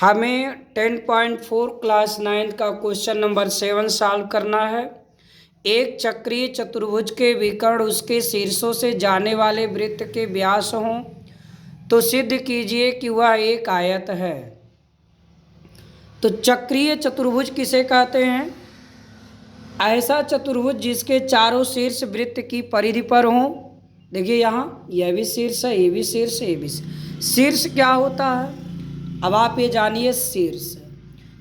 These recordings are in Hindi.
हमें 10.4 क्लास 9 का क्वेश्चन नंबर 7 सॉल्व करना है। एक चक्रीय चतुर्भुज के विकर्ण उसके शीर्षों से जाने वाले वृत्त के व्यास हों तो सिद्ध कीजिए कि वह एक आयत है। तो चक्रीय चतुर्भुज किसे कहते हैं? ऐसा चतुर्भुज जिसके चारों शीर्ष वृत्त की परिधि पर हों। देखिए यहाँ यह भी शीर्ष है, ये भी शीर्ष है, ये भी शीर्ष क्या होता है? अब आप ये जानिए।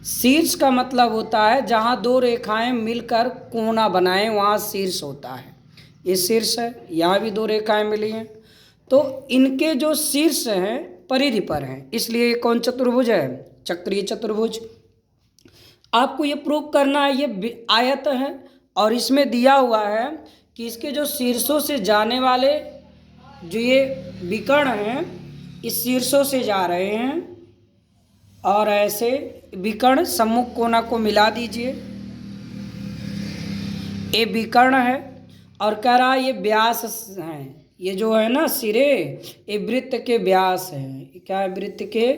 शीर्ष का मतलब होता है जहाँ दो रेखाएं मिलकर कोना बनाएं, वहाँ शीर्ष होता है। ये शीर्ष है, यहाँ भी दो रेखाएं मिली हैं तो इनके जो शीर्ष हैं परिधि पर हैं, इसलिए ये कौन चतुर्भुज है? चक्रीय चतुर्भुज। आपको ये प्रूव करना है ये आयत है और इसमें दिया हुआ है कि इसके जो शीर्षों से जाने वाले जो ये विकर्ण हैं इस शीर्षों से जा रहे हैं और ऐसे विकर्ण सम्मुख कोना को मिला दीजिए। ये विकर्ण है और कह रहा है ये व्यास हैं, ये जो है ना सिरे, ये वृत्त के व्यास हैं। क्या है? वृत्त के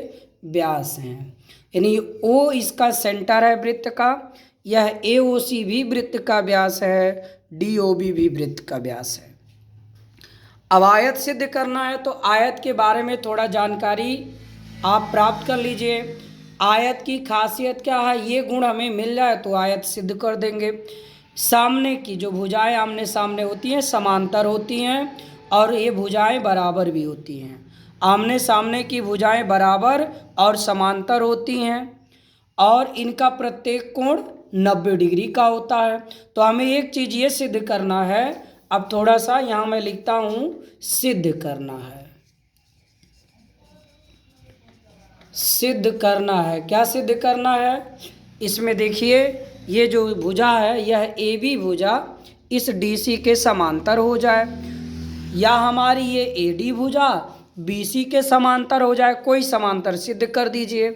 व्यास हैं, यानी ओ इसका सेंटर है वृत्त का। यह AOC भी वृत्त का व्यास है, DOB भी वृत्त का व्यास है। अब आयत सिद्ध करना है तो आयत के बारे में थोड़ा जानकारी आप प्राप्त कर लीजिए। आयत की खासियत क्या है? ये गुण हमें मिल जाए तो आयत सिद्ध कर देंगे। सामने की जो भुजाएं आमने सामने होती हैं समांतर होती हैं और ये भुजाएं बराबर भी होती हैं। आमने सामने की भुजाएं बराबर और समांतर होती हैं और इनका प्रत्येक कोण 90 डिग्री का होता है। तो हमें एक चीज़ ये सिद्ध करना है। अब थोड़ा सा यहाँ मैं लिखता हूँ, सिद्ध करना है। सिद्ध करना है, क्या सिद्ध करना है? इसमें देखिए ये जो भुजा है यह AB भुजा इस DC के समांतर हो जाए या हमारी ये AD भुजा BC के समांतर हो जाए। कोई समांतर सिद्ध कर दीजिए।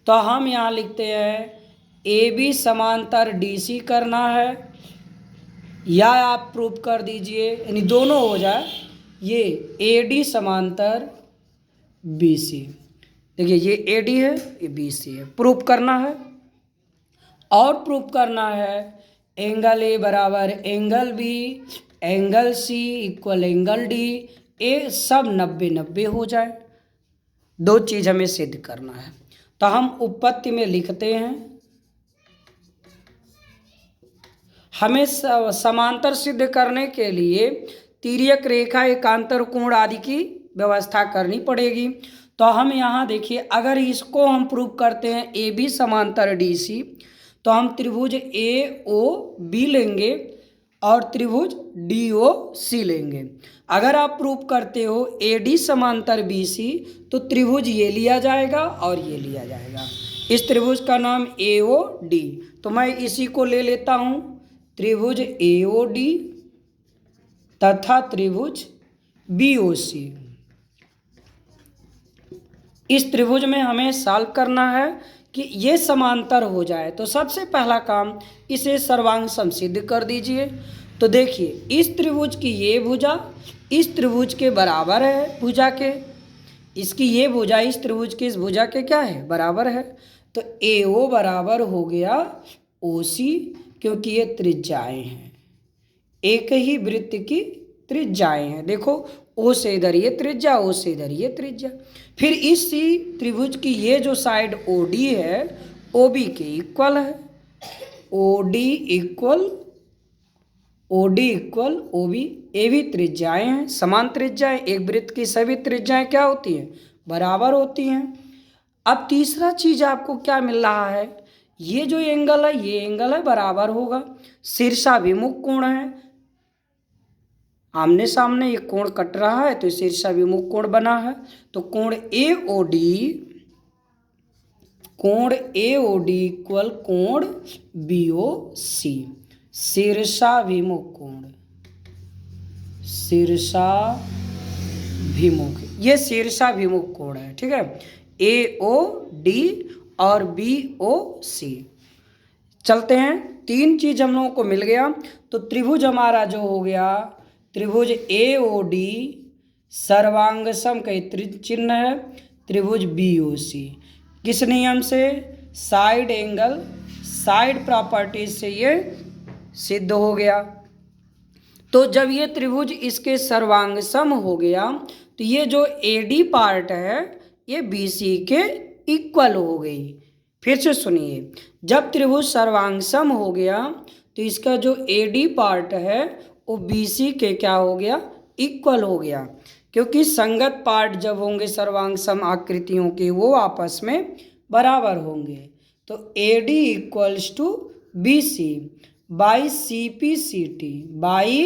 तो हम यहाँ लिखते हैं AB समांतर DC करना है या आप प्रूफ कर दीजिए, यानी दोनों हो जाए। ये AD समांतर BC, देखिए ये AD है, ये BC है। प्रूफ करना है और प्रूफ करना है एंगल A बराबर angle B, angle C equal angle D, ये सब 90-90 हो जाए। दो चीज़ हमें सिद्ध करना है। तो हम उपपत्ति में लिखते हैं, हमें समांतर सिद्ध करने के लिए तिर्यक रेखा एकांतर कोण आदि की व्यवस्था करनी पड़ेगी। तो हम यहाँ देखिए, अगर इसको हम प्रूव करते हैं AB समांतर DC, तो हम त्रिभुज AOB लेंगे और त्रिभुज DOC लेंगे। अगर आप प्रूव करते हो AD समांतर BC तो त्रिभुज ये लिया जाएगा और ये लिया जाएगा। इस त्रिभुज का नाम AOD, तो मैं इसी को ले लेता हूँ, त्रिभुज AOD तथा त्रिभुज BOC। इस त्रिभुज में हमें सॉल्व करना है कि ये समांतर हो जाए। तो सबसे पहला काम इसे सर्वांग समसिद्ध कर दीजिए। तो देखिए इस त्रिभुज की ये भुजा इस त्रिभुज के बराबर है, भुजा के इसकी ये भुजा इस त्रिभुज की इस भुजा के क्या है? बराबर है। तो AO बराबर हो गया OC, क्योंकि ये त्रिज्याएं हैं, एक ही वृत्त की त्रिज्याएं हैं। देखो O से इधर ये त्रिज्या, O से इधर ये त्रिज्या। फिर इसी त्रिभुज की ये जो साइड OD है OB के इक्वल है। OD इक्वल OB, ये भी त्रिज्याएं हैं, समान त्रिज्याएं। एक वृत्त की सभी त्रिज्याएं क्या होती हैं? बराबर होती हैं। अब तीसरा चीज आपको क्या मिल रहा है? ये जो एंगल है ये एंगल है बराबर होगा। शीर्षाभिमुख कोण है, आमने सामने ये कोण कट रहा है तो शीर्षाभिमुख कोण बना है। तो कोण AOD इक्वल कोण BOC, शीर्षाभिमुख कोण, शीर्षाभिमुख, ये शीर्षाभिमुख कोण है। ठीक है, AOD और BOC। चलते हैं, तीन चीज हम लोगों को मिल गया। तो त्रिभुज हमारा जो हो गया त्रिभुज AOD सर्वांग सम का चिन्ह है, त्रिभुज BOC किस नियम से? साइड एंगल साइड प्रॉपर्टीज से ये सिद्ध हो गया। तो जब ये त्रिभुज इसके सर्वांग सम हो गया तो ये जो AD पार्ट है ये BC के इक्वल हो गई। फिर से सुनिए, जब त्रिभुज सर्वांग सम हो गया तो इसका जो AD पार्ट है वो BC के क्या हो गया? इक्वल हो गया, क्योंकि संगत पार्ट जब होंगे सर्वांग सम आकृतियों के वो आपस में बराबर होंगे। तो AD equals to BC by CPCT by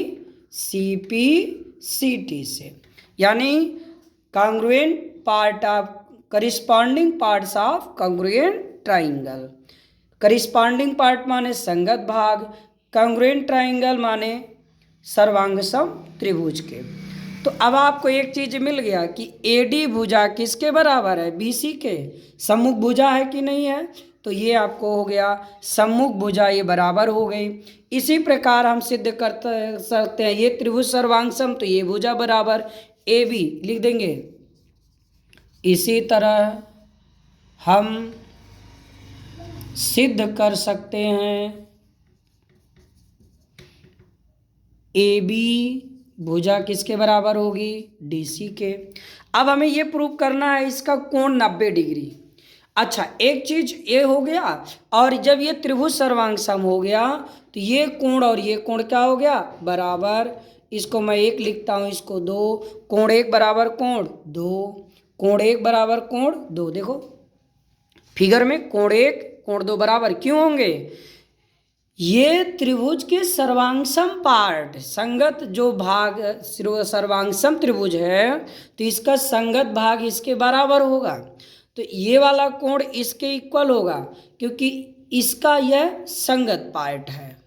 CPCT से, यानी congruent part of corresponding parts of congruent triangle. Corresponding part माने संगत भाग, कॉन्ग्रुएंट ट्राइंगल माने सर्वांगसम त्रिभुज के। तो अब आपको एक चीज मिल गया कि AD भुजा किसके बराबर है? BC के। सम्मुख भुजा है कि नहीं है? तो ये आपको हो गया सम्मुख भुजा ये बराबर हो गई। इसी प्रकार हम सिद्ध कर सकते हैं ये त्रिभुज सर्वांगसम तो ये भुजा बराबर AB लिख देंगे। इसी तरह हम सिद्ध कर सकते हैं AB भुजा किसके बराबर होगी? DC के। अब हमें ये प्रूव करना है इसका कोण 90 डिग्री। अच्छा, एक चीज ये हो गया, और जब ये त्रिभुज सर्वांग सम हो गया तो ये कोण और ये कोण क्या हो गया? बराबर। इसको मैं 1 लिखता हूँ, इसको 2। कोण 1 बराबर कोण 2, कोण 1 बराबर कोण 2। देखो फिगर में कोण 1 कोण 2 बराबर क्यों होंगे? ये त्रिभुज के सर्वांगसम पार्ट संगत जो भाग सर्वांगसम त्रिभुज है तो इसका संगत भाग इसके बराबर होगा, तो ये वाला कोण इसके इक्वल होगा क्योंकि इसका यह संगत पार्ट है।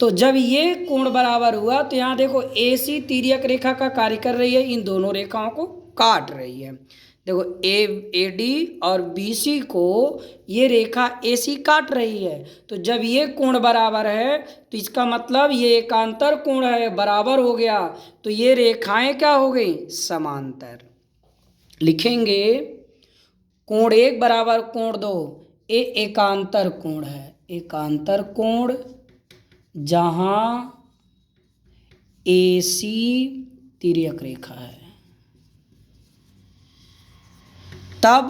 तो जब ये कोण बराबर हुआ तो यहाँ देखो AC तिर्यक रेखा का कार्य कर रही है, इन दोनों रेखाओं को काट रही है। देखो AD और BC को ये रेखा AC काट रही है, तो जब ये कोण बराबर है तो इसका मतलब ये एकांतर कोण है, बराबर हो गया, तो ये रेखाएं क्या हो गई? समांतर। लिखेंगे कोण 1 बराबर कोण 2, ये एकांतर कोण है, एकांतर कोण जहां AC तिर्यक रेखा है। तब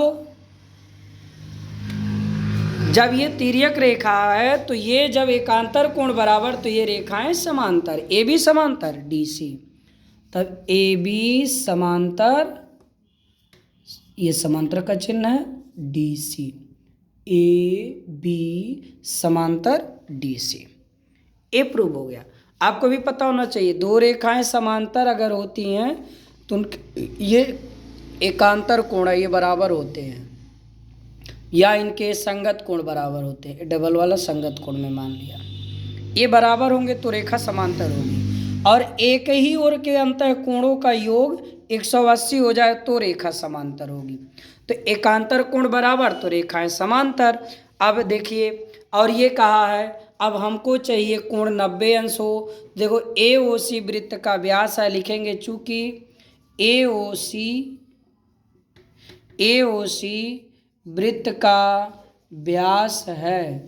जब ये तिर्यक रेखा है तो ये जब एकांतर कोण बराबर तो ये रेखाएं समांतर, AB समांतर DC, तब AB समांतर, ये समांतर का चिन्ह है, DC, AB समांतर DC। ये प्रूव हो गया। आपको भी पता होना चाहिए दो रेखाएं समांतर अगर होती हैं तो ये एकांतर कोण है, ये बराबर होते हैं, या इनके संगत कोण बराबर होते हैं। डबल वाला संगत कोण में मान लिया, ये बराबर होंगे तो रेखा समांतर होगी, और एक ही ओर के अंतः कोणों का योग 180 हो जाए तो रेखा समांतर होगी। तो एकांतर कोण बराबर तो रेखाएं समांतर। अब देखिए, और ये कहा है अब हमको चाहिए कोण 90 अंश हो। देखो AOC वृत्त का व्यास है, लिखेंगे चूंकि AOC वृत्त का व्यास है,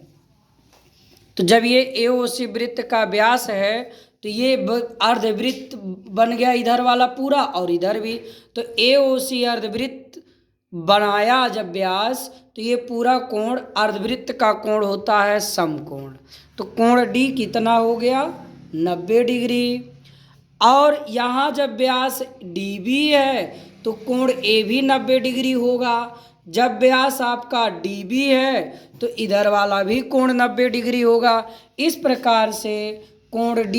तो जब ये AOC वृत्त का व्यास है तो ये अर्धवृत्त बन गया, इधर वाला पूरा और इधर भी। तो AOC अर्धवृत्त बनाया जब व्यास तो ये पूरा कोण अर्धवृत्त का कोण होता है समकोण। तो कोण D कितना हो गया? 90 डिग्री। और यहाँ जब व्यास DB है तो कोण A भी 90 डिग्री होगा। जब व्यास आपका DB है तो इधर वाला भी कोण 90 डिग्री होगा। इस प्रकार से कोण D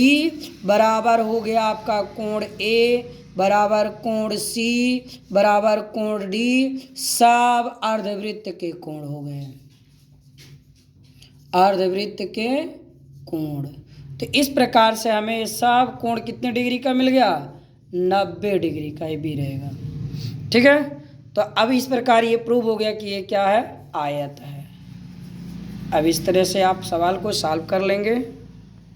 बराबर हो गया आपका कोण A बराबर कोण C बराबर कोण D, सब अर्धवृत्त के कोण हो गए, अर्धवृत्त के कोण। तो इस प्रकार से हमें सब कोण कितने डिग्री का मिल गया? 90 डिग्री का ये भी रहेगा। ठीक है, तो अब इस प्रकार ये प्रूव हो गया कि ये क्या है? आयत है। अब इस तरह से आप सवाल को सॉल्व कर लेंगे।